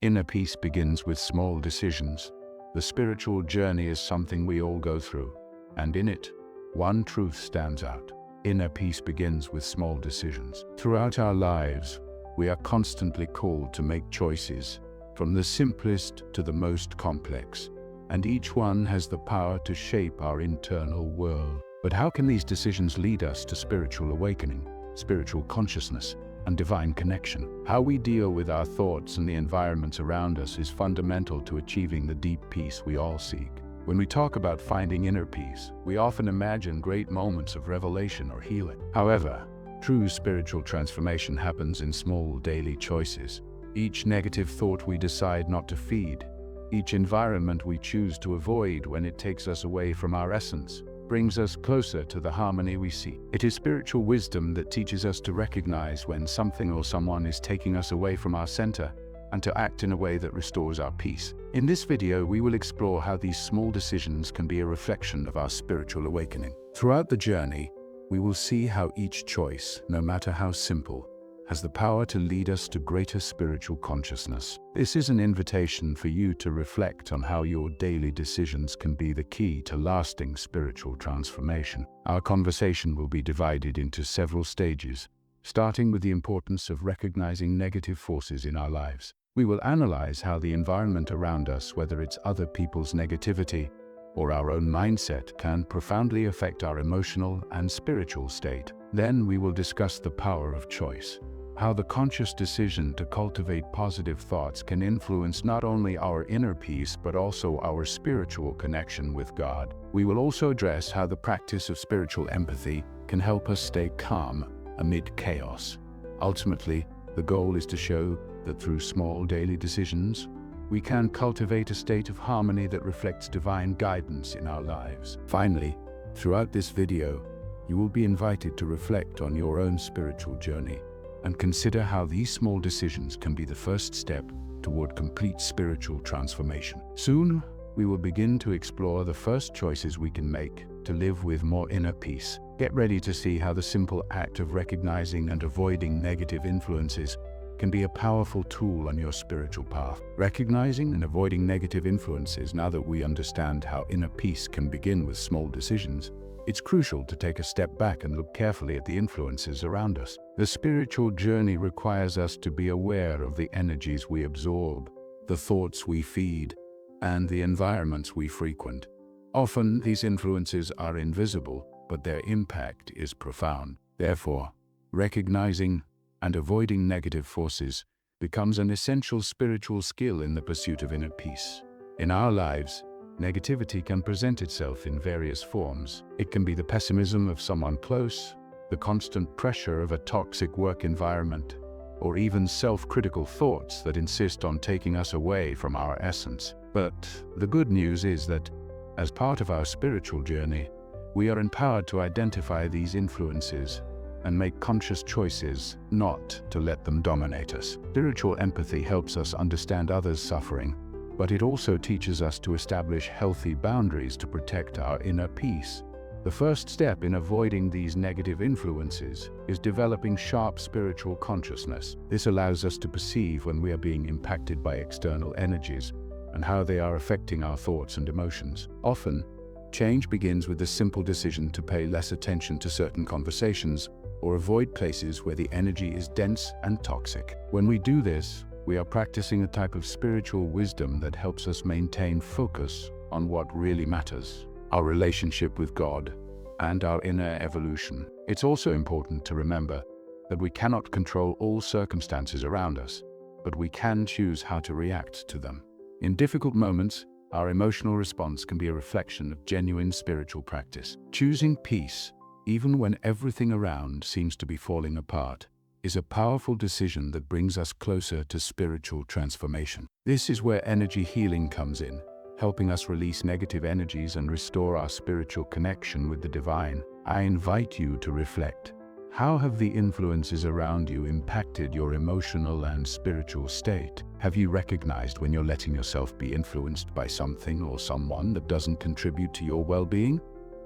Inner peace begins with small decisions. The spiritual journey is something we all go through, and in it, one truth stands out. Inner peace begins with small decisions. Throughout our lives, we are constantly called to make choices, from the simplest to the most complex, and each one has the power to shape our internal world. But how can these decisions lead us to spiritual awakening, spiritual consciousness, and divine connection? How we deal with our thoughts and the environments around us is fundamental to achieving the deep peace we all seek. When we talk about finding inner peace, we often imagine great moments of revelation or healing. However, true spiritual transformation happens in small daily choices. Each negative thought we decide not to feed, each environment we choose to avoid when it takes us away from our essence, brings us closer to the harmony we seek. It is spiritual wisdom that teaches us to recognize when something or someone is taking us away from our center and to act in a way that restores our peace. In this video, we will explore how these small decisions can be a reflection of our spiritual awakening. Throughout the journey, we will see how each choice, no matter how simple, has the power to lead us to greater spiritual consciousness. This is an invitation for you to reflect on how your daily decisions can be the key to lasting spiritual transformation. Our conversation will be divided into several stages, starting with the importance of recognizing negative forces in our lives. We will analyze how the environment around us, whether it's other people's negativity or our own mindset, can profoundly affect our emotional and spiritual state. Then we will discuss the power of choice, how the conscious decision to cultivate positive thoughts can influence not only our inner peace but also our spiritual connection with God. We will also address how the practice of spiritual empathy can help us stay calm amid chaos. Ultimately, the goal is to show that through small daily decisions, we can cultivate a state of harmony that reflects divine guidance in our lives. Finally, throughout this video, you will be invited to reflect on your own spiritual journey and consider how these small decisions can be the first step toward complete spiritual transformation. Soon, we will begin to explore the first choices we can make to live with more inner peace. Get ready to see how the simple act of recognizing and avoiding negative influences can be a powerful tool on your spiritual path. Recognizing and avoiding negative influences. Now that we understand how inner peace can begin with small decisions, it's crucial to take a step back and look carefully at the influences around us. The spiritual journey requires us to be aware of the energies we absorb, the thoughts we feed, and the environments we frequent. Often, these influences are invisible, but their impact is profound. Therefore, recognizing and avoiding negative forces becomes an essential spiritual skill in the pursuit of inner peace. In our lives, negativity can present itself in various forms. It can be the pessimism of someone close, the constant pressure of a toxic work environment, or even self-critical thoughts that insist on taking us away from our essence. But the good news is that, as part of our spiritual journey, we are empowered to identify these influences and make conscious choices not to let them dominate us. Spiritual empathy helps us understand others' suffering, but it also teaches us to establish healthy boundaries to protect our inner peace. The first step in avoiding these negative influences is developing sharp spiritual consciousness. This allows us to perceive when we are being impacted by external energies and how they are affecting our thoughts and emotions. Often, change begins with the simple decision to pay less attention to certain conversations or avoid places where the energy is dense and toxic. When we do this, we are practicing a type of spiritual wisdom that helps us maintain focus on what really matters: our relationship with God and our inner evolution. It's also important to remember that we cannot control all circumstances around us, but we can choose how to react to them. In difficult moments, our emotional response can be a reflection of genuine spiritual practice. Choosing peace, even when everything around seems to be falling apart, is a powerful decision that brings us closer to spiritual transformation. This is where energy healing comes in, helping us release negative energies and restore our spiritual connection with the divine. I invite you to reflect. How have the influences around you impacted your emotional and spiritual state? Have you recognized when you're letting yourself be influenced by something or someone that doesn't contribute to your well-being?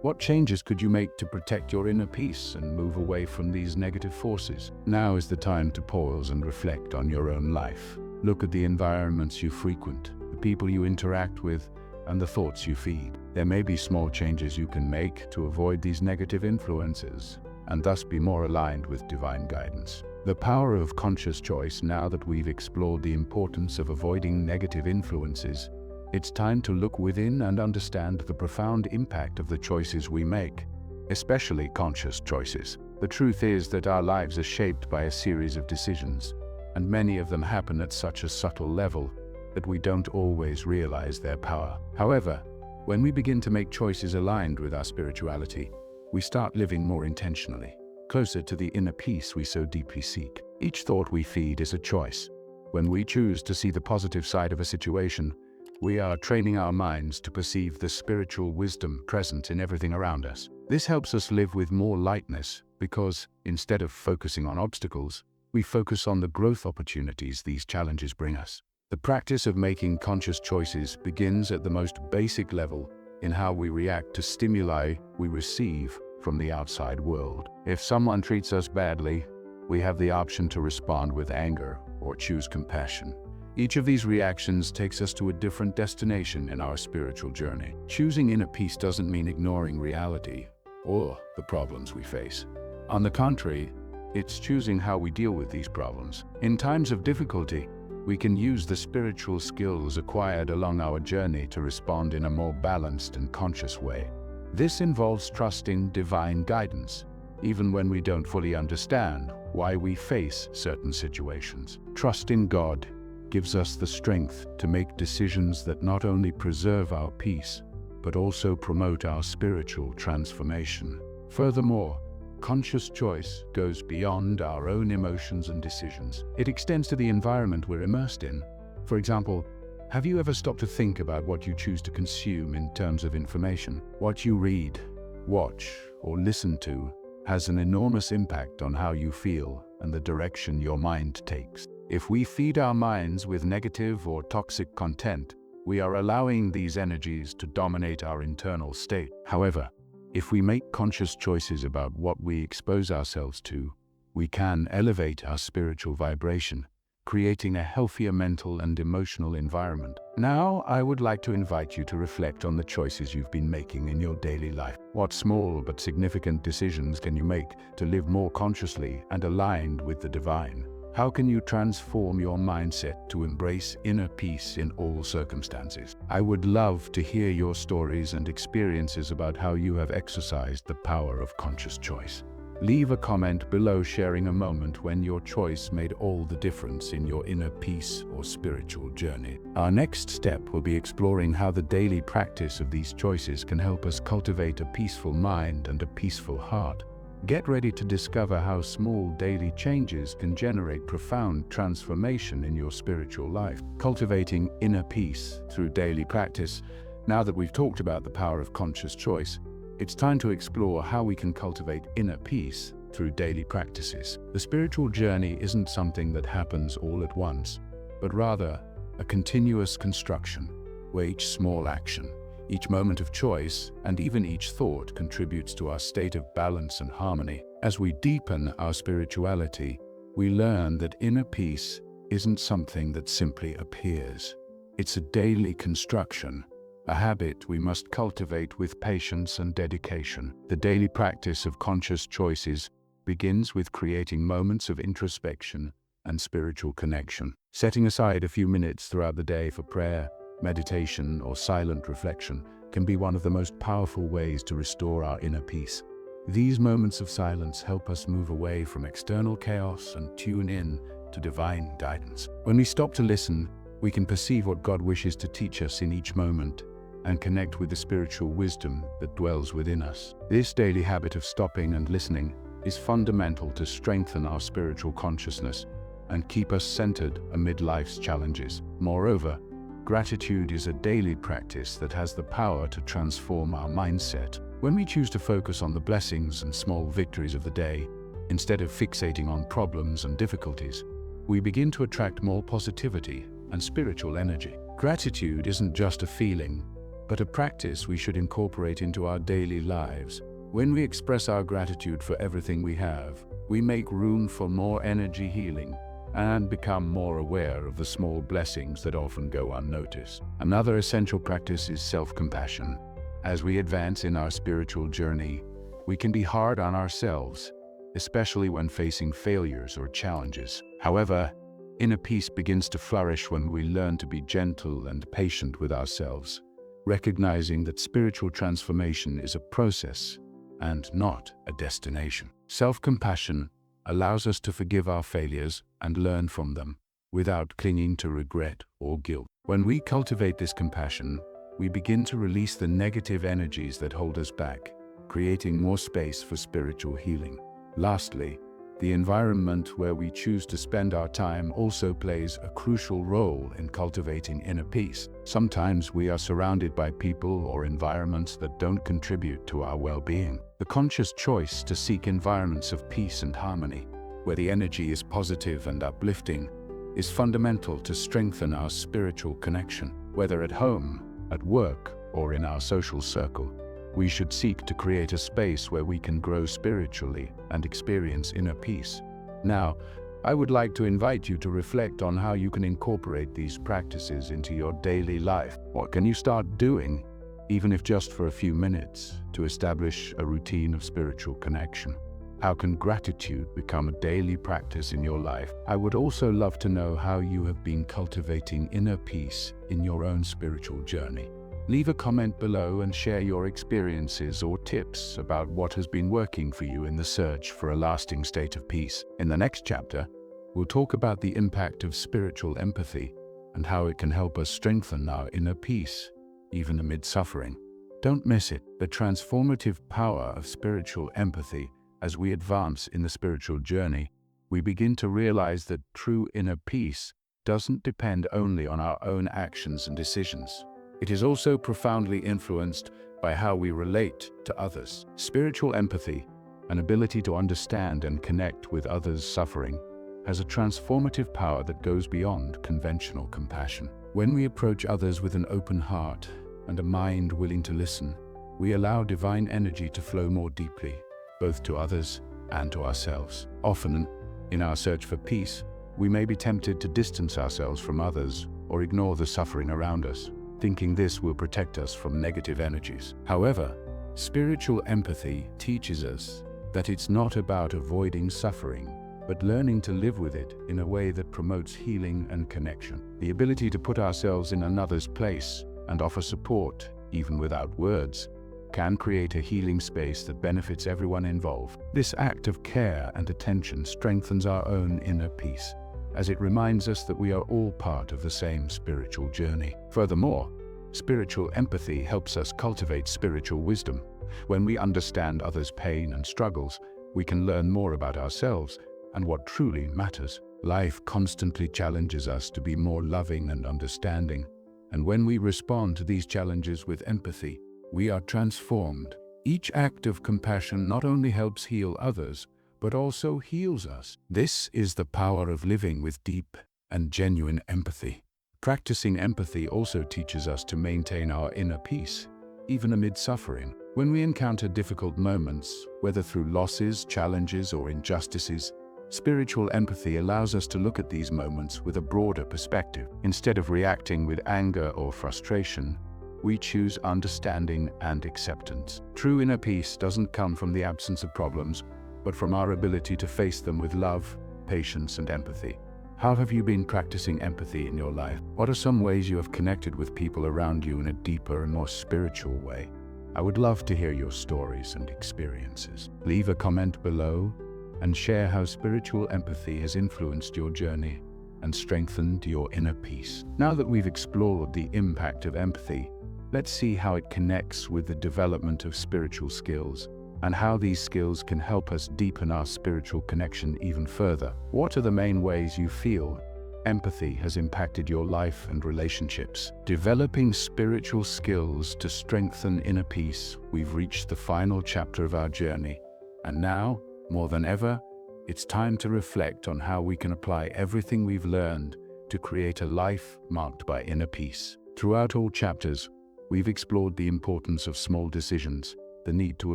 What changes could you make to protect your inner peace and move away from these negative forces? Now is the time to pause and reflect on your own life. Look at the environments you frequent, the people you interact with, and the thoughts you feed. There may be small changes you can make to avoid these negative influences, and thus be more aligned with divine guidance. The power of conscious choice. Now that we've explored the importance of avoiding negative influences, it's time to look within and understand the profound impact of the choices we make, especially conscious choices. The truth is that our lives are shaped by a series of decisions, and many of them happen at such a subtle level that we don't always realize their power. However, when we begin to make choices aligned with our spirituality, we start living more intentionally, closer to the inner peace we so deeply seek. Each thought we feed is a choice. When we choose to see the positive side of a situation, we are training our minds to perceive the spiritual wisdom present in everything around us. This helps us live with more lightness because, instead of focusing on obstacles, we focus on the growth opportunities these challenges bring us. The practice of making conscious choices begins at the most basic level in how we react to stimuli we receive from the outside world. If someone treats us badly, we have the option to respond with anger or choose compassion. Each of these reactions takes us to a different destination in our spiritual journey. Choosing inner peace doesn't mean ignoring reality or the problems we face. On the contrary, it's choosing how we deal with these problems. In times of difficulty, we can use the spiritual skills acquired along our journey to respond in a more balanced and conscious way. This involves trusting divine guidance, even when we don't fully understand why we face certain situations. Trust in God gives us the strength to make decisions that not only preserve our peace, but also promote our spiritual transformation. Furthermore, conscious choice goes beyond our own emotions and decisions. It extends to the environment we're immersed in. For example, have you ever stopped to think about what you choose to consume in terms of information? What you read, watch, or listen to has an enormous impact on how you feel and the direction your mind takes. If we feed our minds with negative or toxic content, we are allowing these energies to dominate our internal state. However, if we make conscious choices about what we expose ourselves to, we can elevate our spiritual vibration, creating a healthier mental and emotional environment. Now, I would like to invite you to reflect on the choices you've been making in your daily life. What small but significant decisions can you make to live more consciously and aligned with the divine? How can you transform your mindset to embrace inner peace in all circumstances? I would love to hear your stories and experiences about how you have exercised the power of conscious choice. Leave a comment below sharing a moment when your choice made all the difference in your inner peace or spiritual journey. Our next step will be exploring how the daily practice of these choices can help us cultivate a peaceful mind and a peaceful heart. Get ready to discover how small daily changes can generate profound transformation in your spiritual life. Cultivating inner peace through daily practice. Now that we've talked about the power of conscious choice, it's time to explore how we can cultivate inner peace through daily practices. The spiritual journey isn't something that happens all at once, but rather a continuous construction where each small action, each moment of choice, and even each thought contributes to our state of balance and harmony. As we deepen our spirituality, we learn that inner peace isn't something that simply appears. It's a daily construction, a habit we must cultivate with patience and dedication. The daily practice of conscious choices begins with creating moments of introspection and spiritual connection. Setting aside a few minutes throughout the day for prayer, meditation, or silent reflection can be one of the most powerful ways to restore our inner peace. These moments of silence help us move away from external chaos and tune in to divine guidance. When we stop to listen, we can perceive what God wishes to teach us in each moment and connect with the spiritual wisdom that dwells within us. This daily habit of stopping and listening is fundamental to strengthen our spiritual consciousness and keep us centered amid life's challenges. Moreover, gratitude is a daily practice that has the power to transform our mindset. When we choose to focus on the blessings and small victories of the day, instead of fixating on problems and difficulties, we begin to attract more positivity and spiritual energy. Gratitude isn't just a feeling, but a practice we should incorporate into our daily lives. When we express our gratitude for everything we have, we make room for more energy, healing, and become more aware of the small blessings that often go unnoticed. Another essential practice is self-compassion. As we advance in our spiritual journey, we can be hard on ourselves, especially when facing failures or challenges. However, inner peace begins to flourish when we learn to be gentle and patient with ourselves, recognizing that spiritual transformation is a process and not a destination. Self-compassion allows us to forgive our failures and learn from them without clinging to regret or guilt. When we cultivate this compassion, we begin to release the negative energies that hold us back, creating more space for spiritual healing. Lastly, the environment where we choose to spend our time also plays a crucial role in cultivating inner peace. Sometimes we are surrounded by people or environments that don't contribute to our well-being. The conscious choice to seek environments of peace and harmony, where the energy is positive and uplifting, is fundamental to strengthen our spiritual connection. Whether at home, at work, or in our social circle, we should seek to create a space where we can grow spiritually and experience inner peace. Now, I would like to invite you to reflect on how you can incorporate these practices into your daily life. What can you start doing, even if just for a few minutes, to establish a routine of spiritual connection? How can gratitude become a daily practice in your life? I would also love to know how you have been cultivating inner peace in your own spiritual journey. Leave a comment below and share your experiences or tips about what has been working for you in the search for a lasting state of peace. In the next chapter, we'll talk about the impact of spiritual empathy and how it can help us strengthen our inner peace, even amid suffering. Don't miss it. The transformative power of spiritual empathy. As we advance in the spiritual journey, we begin to realize that true inner peace doesn't depend only on our own actions and decisions. It is also profoundly influenced by how we relate to others. Spiritual empathy, an ability to understand and connect with others' suffering, has a transformative power that goes beyond conventional compassion. When we approach others with an open heart and a mind willing to listen, we allow divine energy to flow more deeply, both to others and to ourselves. Often, in our search for peace, we may be tempted to distance ourselves from others or ignore the suffering around us, thinking this will protect us from negative energies. However, spiritual empathy teaches us that it's not about avoiding suffering, but learning to live with it in a way that promotes healing and connection. The ability to put ourselves in another's place and offer support, even without words, can create a healing space that benefits everyone involved. This act of care and attention strengthens our own inner peace, as it reminds us that we are all part of the same spiritual journey. Furthermore, spiritual empathy helps us cultivate spiritual wisdom. When we understand others' pain and struggles, we can learn more about ourselves and what truly matters. Life constantly challenges us to be more loving and understanding, and when we respond to these challenges with empathy, we are transformed. Each act of compassion not only helps heal others, but also heals us. This is the power of living with deep and genuine empathy. Practicing empathy also teaches us to maintain our inner peace, even amid suffering. When we encounter difficult moments, whether through losses, challenges, or injustices, spiritual empathy allows us to look at these moments with a broader perspective. Instead of reacting with anger or frustration, we choose understanding and acceptance. True inner peace doesn't come from the absence of problems, but from our ability to face them with love, patience, and empathy. How have you been practicing empathy in your life? What are some ways you have connected with people around you in a deeper and more spiritual way? I would love to hear your stories and experiences. Leave a comment below and share how spiritual empathy has influenced your journey and strengthened your inner peace. Now that we've explored the impact of empathy, let's see how it connects with the development of spiritual skills and how these skills can help us deepen our spiritual connection even further. What are the main ways you feel empathy has impacted your life and relationships? Developing spiritual skills to strengthen inner peace. We've reached the final chapter of our journey, and now, more than ever, it's time to reflect on how we can apply everything we've learned to create a life marked by inner peace. Throughout all chapters, we've explored the importance of small decisions, the need to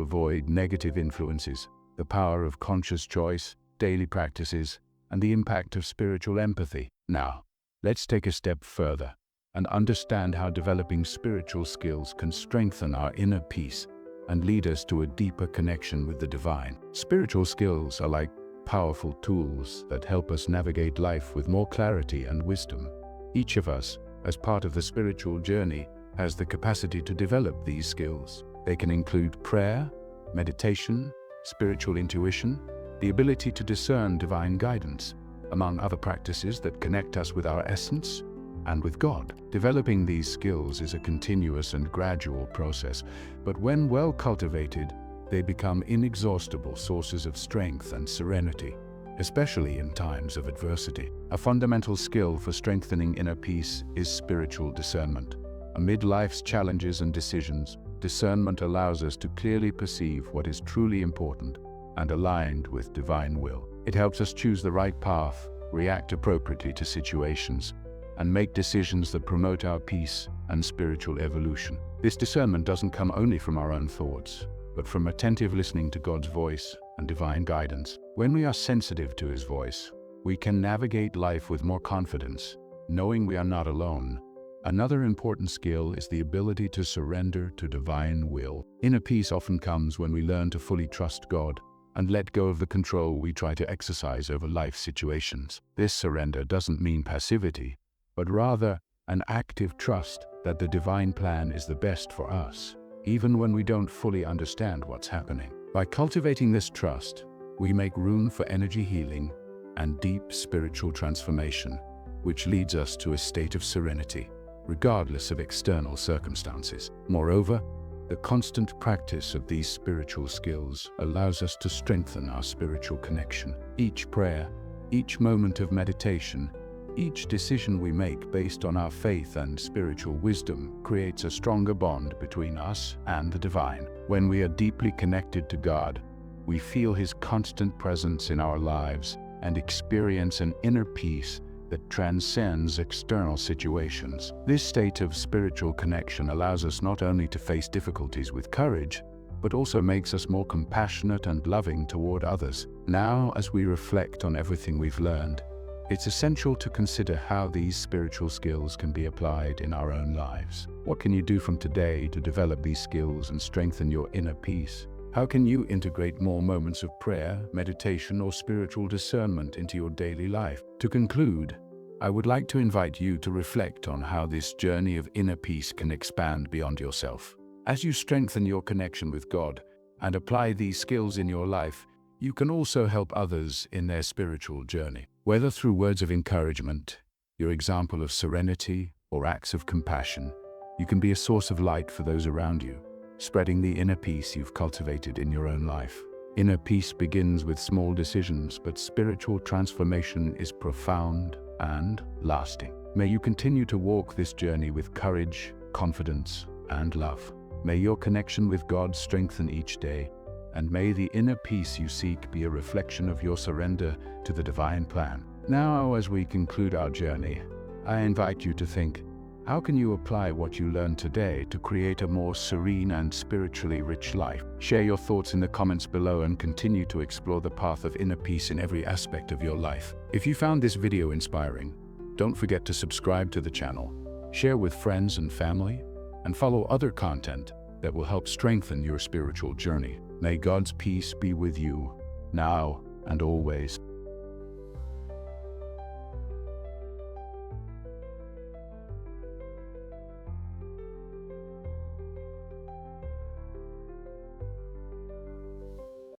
avoid negative influences, the power of conscious choice, daily practices, and the impact of spiritual empathy. Now, let's take a step further and understand how developing spiritual skills can strengthen our inner peace and lead us to a deeper connection with the divine. Spiritual skills are like powerful tools that help us navigate life with more clarity and wisdom. Each of us, as part of the spiritual journey, has the capacity to develop these skills. They can include prayer, meditation, spiritual intuition, the ability to discern divine guidance, among other practices that connect us with our essence and with God. Developing these skills is a continuous and gradual process, but when well cultivated, they become inexhaustible sources of strength and serenity, especially in times of adversity. A fundamental skill for strengthening inner peace is spiritual discernment. Amid life's challenges and decisions, discernment allows us to clearly perceive what is truly important and aligned with divine will. It helps us choose the right path, react appropriately to situations, and make decisions that promote our peace and spiritual evolution. This discernment doesn't come only from our own thoughts, but from attentive listening to God's voice and divine guidance. When we are sensitive to His voice, we can navigate life with more confidence, knowing we are not alone. Another important skill is the ability to surrender to divine will. Inner peace often comes when we learn to fully trust God and let go of the control we try to exercise over life situations. This surrender doesn't mean passivity, but rather an active trust that the divine plan is the best for us, even when we don't fully understand what's happening. By cultivating this trust, we make room for energy healing and deep spiritual transformation, which leads us to a state of serenity, regardless of external circumstances. Moreover, the constant practice of these spiritual skills allows us to strengthen our spiritual connection. Each prayer, each moment of meditation, each decision we make based on our faith and spiritual wisdom creates a stronger bond between us and the divine. When we are deeply connected to God, we feel His constant presence in our lives and experience an inner peace that transcends external situations. This state of spiritual connection allows us not only to face difficulties with courage, but also makes us more compassionate and loving toward others. Now, as we reflect on everything we've learned, it's essential to consider how these spiritual skills can be applied in our own lives. What can you do from today to develop these skills and strengthen your inner peace? How can you integrate more moments of prayer, meditation, or spiritual discernment into your daily life? To conclude, I would like to invite you to reflect on how this journey of inner peace can expand beyond yourself. As you strengthen your connection with God and apply these skills in your life, you can also help others in their spiritual journey. Whether through words of encouragement, your example of serenity, or acts of compassion, you can be a source of light for those around you, spreading the inner peace you've cultivated in your own life. Inner peace begins with small decisions, but spiritual transformation is profound and lasting. May you continue to walk this journey with courage, confidence, and love. May your connection with God strengthen each day, and may the inner peace you seek be a reflection of your surrender to the divine plan. Now, as we conclude our journey, I invite you to think, how can you apply what you learned today to create a more serene and spiritually rich life? Share your thoughts in the comments below and continue to explore the path of inner peace in every aspect of your life. If you found this video inspiring, don't forget to subscribe to the channel, share with friends and family, and follow other content that will help strengthen your spiritual journey. May God's peace be with you, now and always.